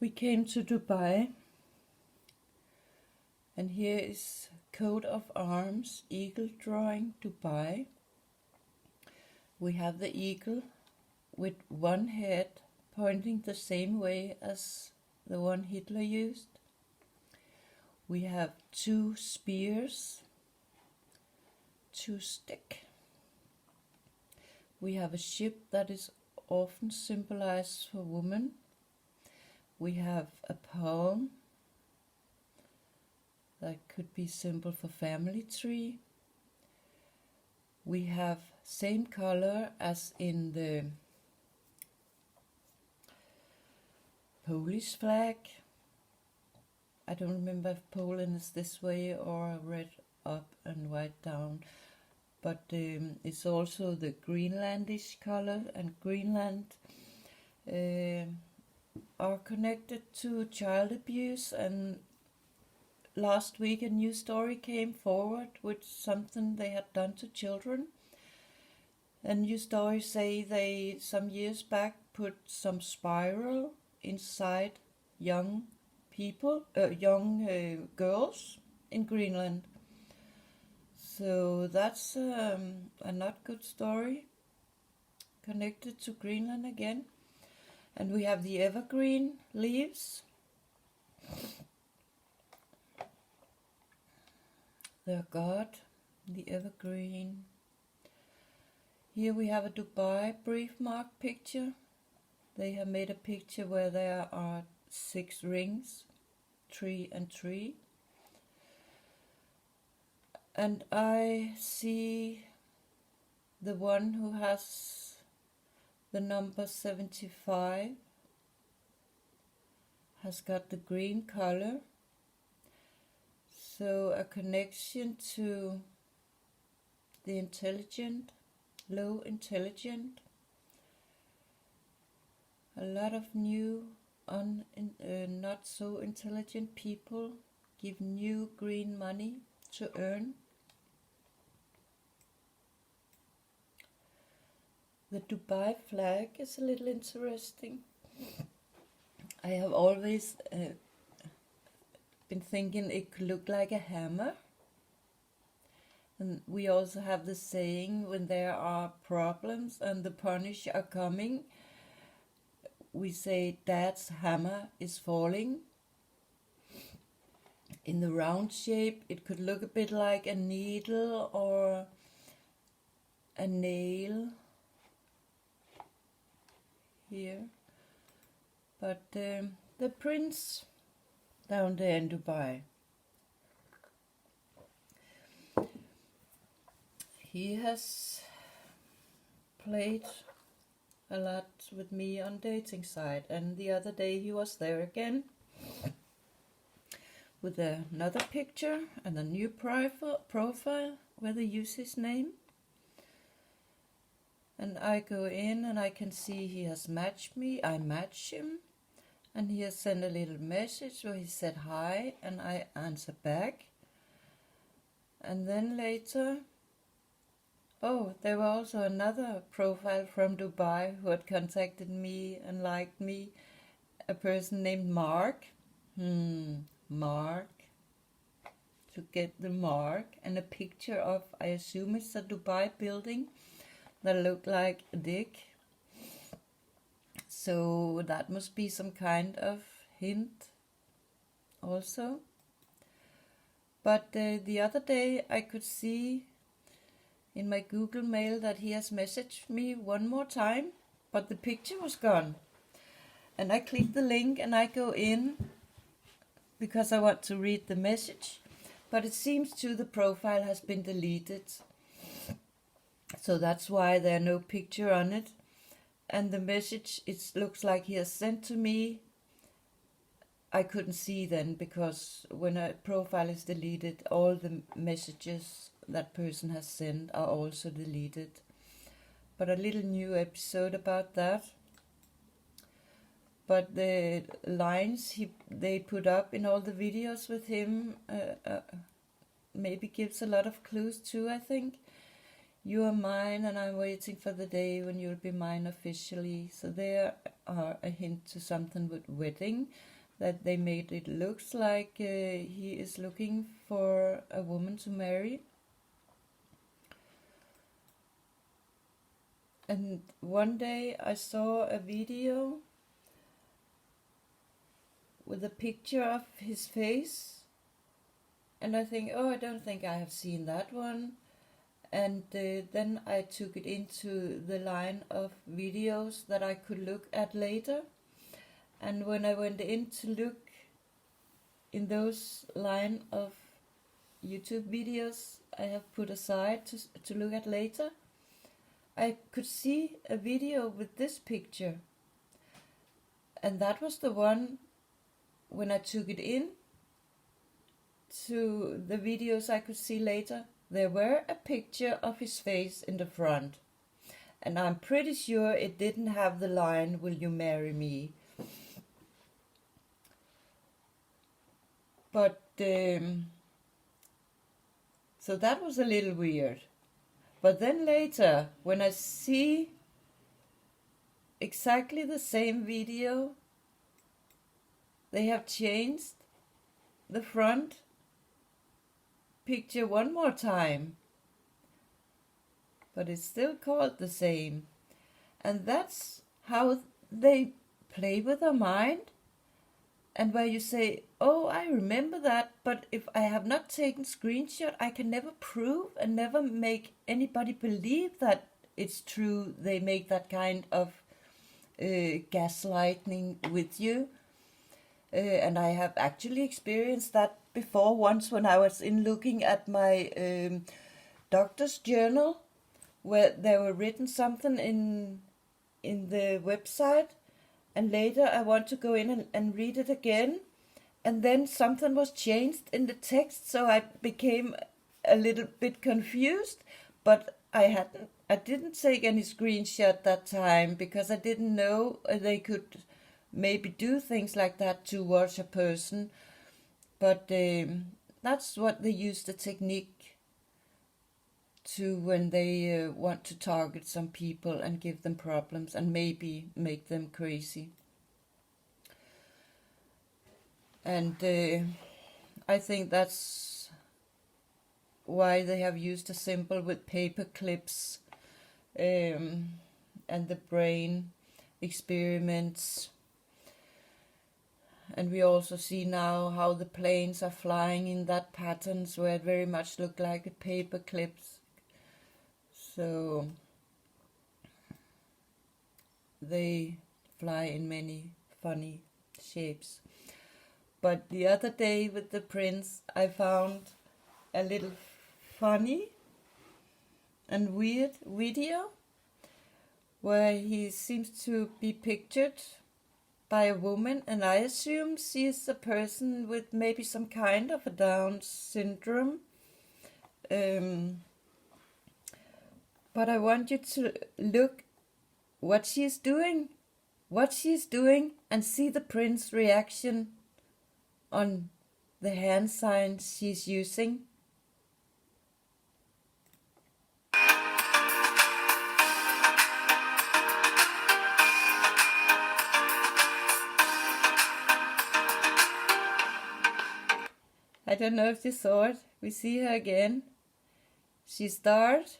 We came to Dubai, and here is coat of arms, eagle drawing, Dubai. We have the eagle with one head pointing the same way as the one Hitler used. We have two spears, two sticks. We have a ship that is often symbolized for women. We have a palm that could be symbol for family tree. We have same color as in the Polish flag. I don't remember if Poland is this way or red up and white down, but it's also the Greenlandish color, and Greenland are connected to child abuse. And last week a new story came forward with something they had done to children. A new story say they some years back put some spiral inside young girls in Greenland. So that's a not good story connected to Greenland again. And we have the evergreen leaves. The god, the evergreen. Here we have a Dubai brief mark picture. They have made a picture where there are 6 rings, 3 and 3. And I see the one who has the number 75 has got the green color. So a connection to the intelligent, low intelligent. A lot of new, not so intelligent people give new green money to earn. The Dubai flag is a little interesting. I have always been thinking it could look like a hammer. And we also have the saying, when there are problems and the punish are coming, we say Dad's hammer is falling. In the round shape, it could look a bit like a needle or a nail here. But the prince down there in Dubai, he has played a lot with me on dating site, and the other day he was there again with another picture and a new profile where they use his name. And I go in and I can see he has matched me. I match him, and he has sent a little message where he said hi, and I answer back. And then later, there was also another profile from Dubai who had contacted me and liked me, a person named Mark. Mark. To get the mark, and a picture of, I assume it's a Dubai building that looked like a dick. So that must be some kind of hint also. But the other day I could see in my Google Mail that he has messaged me one more time, but the picture was gone. And I click the link and I go in because I want to read the message, but it seems the profile has been deleted. So that's why there are no picture on it. And the message, it looks like he has sent to me, I couldn't see then, because when a profile is deleted, all the messages that person has sent are also deleted. But a little new episode about that. But the lines they put up in all the videos with him maybe gives a lot of clues too, I think. You are mine, and I'm waiting for the day when you'll be mine officially. So there are a hint to something with wedding, that they made it looks like he is looking for a woman to marry. And one day I saw a video with a picture of his face, and I think, oh, I don't think I have seen that one. And then I took it into the line of videos that I could look at later. And when I went in to look in those line of YouTube videos I have put aside to look at later, I could see a video with this picture. And that was the one, when I took it in to the videos I could see later, there were a picture of his face in the front. And I'm pretty sure it didn't have the line, "Will you marry me?" But, so that was a little weird. But then later, when I see exactly the same video, they have changed the front picture one more time. But it's still called the same. And that's how they play with our mind. And where you say, oh, I remember that, but if I have not taken screenshot, I can never prove and never make anybody believe that it's true. They make that kind of gaslighting with you. And I have actually experienced that before once when I was in looking at my doctor's journal, where there were written something in the website, and later I want to go in and read it again, and then something was changed in the text, so I became a little bit confused, but I didn't take any screenshot that time, because I didn't know they could maybe do things like that towards a person. But that's what they use the technique to when they want to target some people and give them problems and maybe make them crazy. And I think that's why they have used a symbol with paper clips and the brain experiments. And we also see now how the planes are flying in that patterns where it very much look like paper clips. So they fly in many funny shapes. But the other day with the prince, I found a little funny and weird video where he seems to be pictured by a woman, and I assume she's a person with maybe some kind of a Down syndrome. But I want you to look what she's doing, and see the prince's reaction on the hand signs she's using. I don't know if you saw it. We see her again. She starts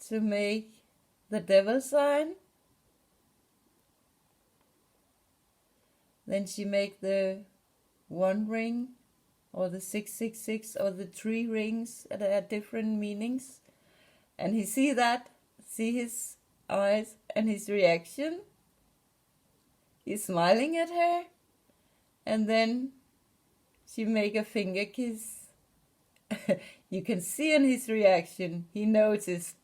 to make the devil sign. Then she make the 1 ring, or the 666, or the 3 rings that have different meanings. And he see his eyes and his reaction. He's smiling at her, and then she make a finger kiss. You can see in his reaction, he noticed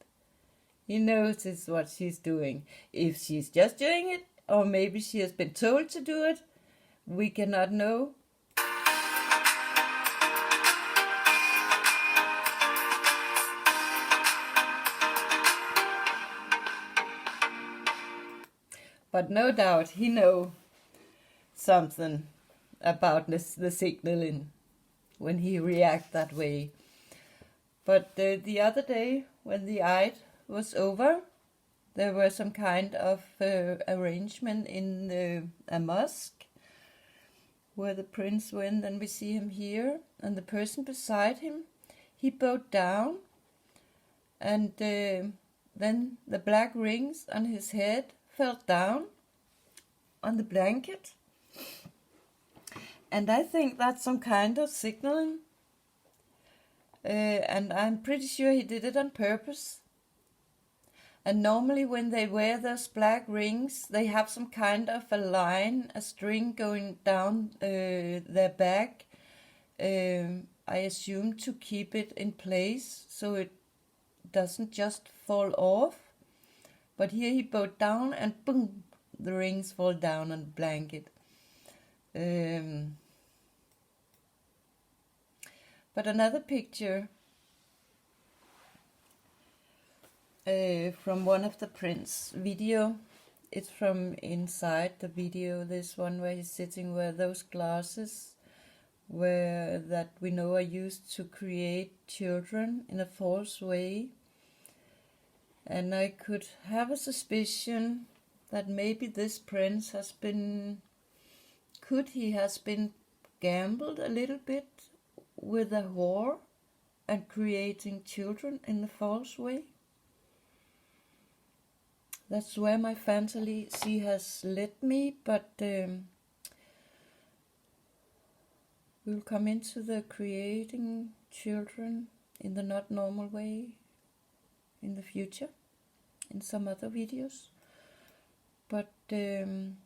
what she's doing. If she's just doing it, or maybe she has been told to do it, we cannot know. But no doubt he know something about the signaling when he react that way. But the other day when the Eid was over, there was some kind of arrangement in a mosque where the prince went, and we see him here, and the person beside him, he bowed down, and then the black rings on his head fell down on the blanket. And I think that's some kind of signaling. And I'm pretty sure he did it on purpose. And normally when they wear those black rings, they have some kind of a line, a string going down their back. I assume to keep it in place so it doesn't just fall off. But here he bowed down and boom, the rings fall down on the blanket. But another picture from one of the prince video. It's from inside the video, this one where he's sitting with those glasses where that we know are used to create children in a false way. And I could have a suspicion that maybe this prince has been gambled a little bit with a whore and creating children in a false way. That's where my fantasy has led me, but we'll come into the creating children in the not normal way in the future, in some other videos. But there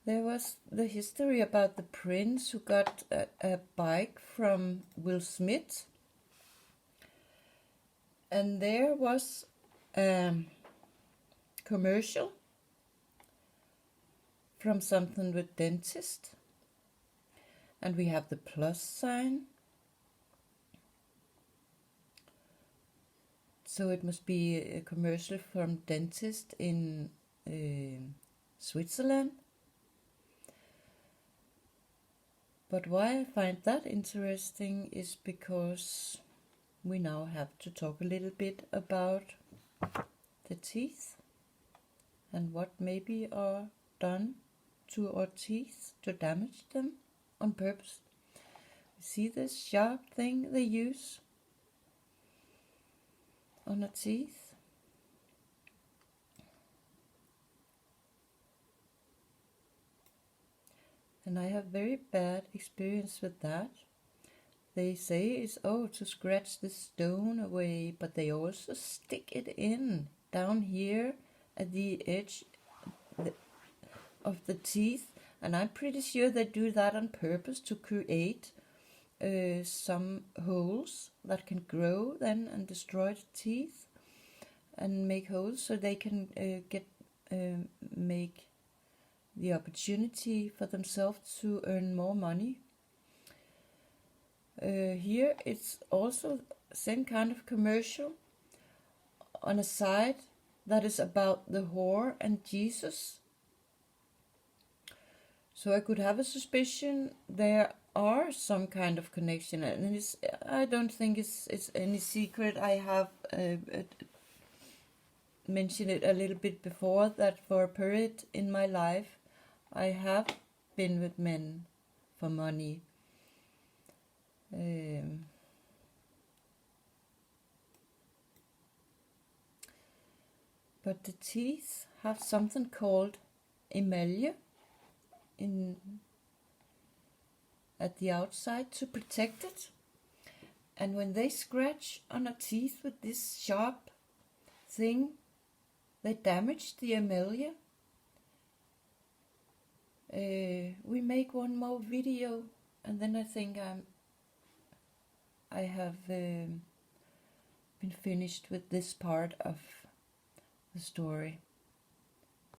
was the history about the prince who got a bike from Will Smith, and there was commercial from something with dentist, and we have the plus sign, so it must be a commercial from dentist in Switzerland. But why I find that interesting is because we now have to talk a little bit about the teeth and what maybe are done to our teeth to damage them on purpose. You see this sharp thing they use on our teeth? And I have very bad experience with that. They say it's to scratch the stone away, but they also stick it in down here at the edge of the teeth, and I'm pretty sure they do that on purpose to create some holes that can grow then and destroy the teeth and make holes so they can make the opportunity for themselves to earn more money. Here it's also same kind of commercial on a side that is about the whore and Jesus. So I could have a suspicion there are some kind of connection, and I don't think it's any secret. I have mentioned it a little bit before that for a period in my life I have been with men for money. But the teeth have something called emaille at the outside to protect it. And when they scratch on our teeth with this sharp thing, they damage the emaille. We make one more video, and then I think I have been finished with this part of the story.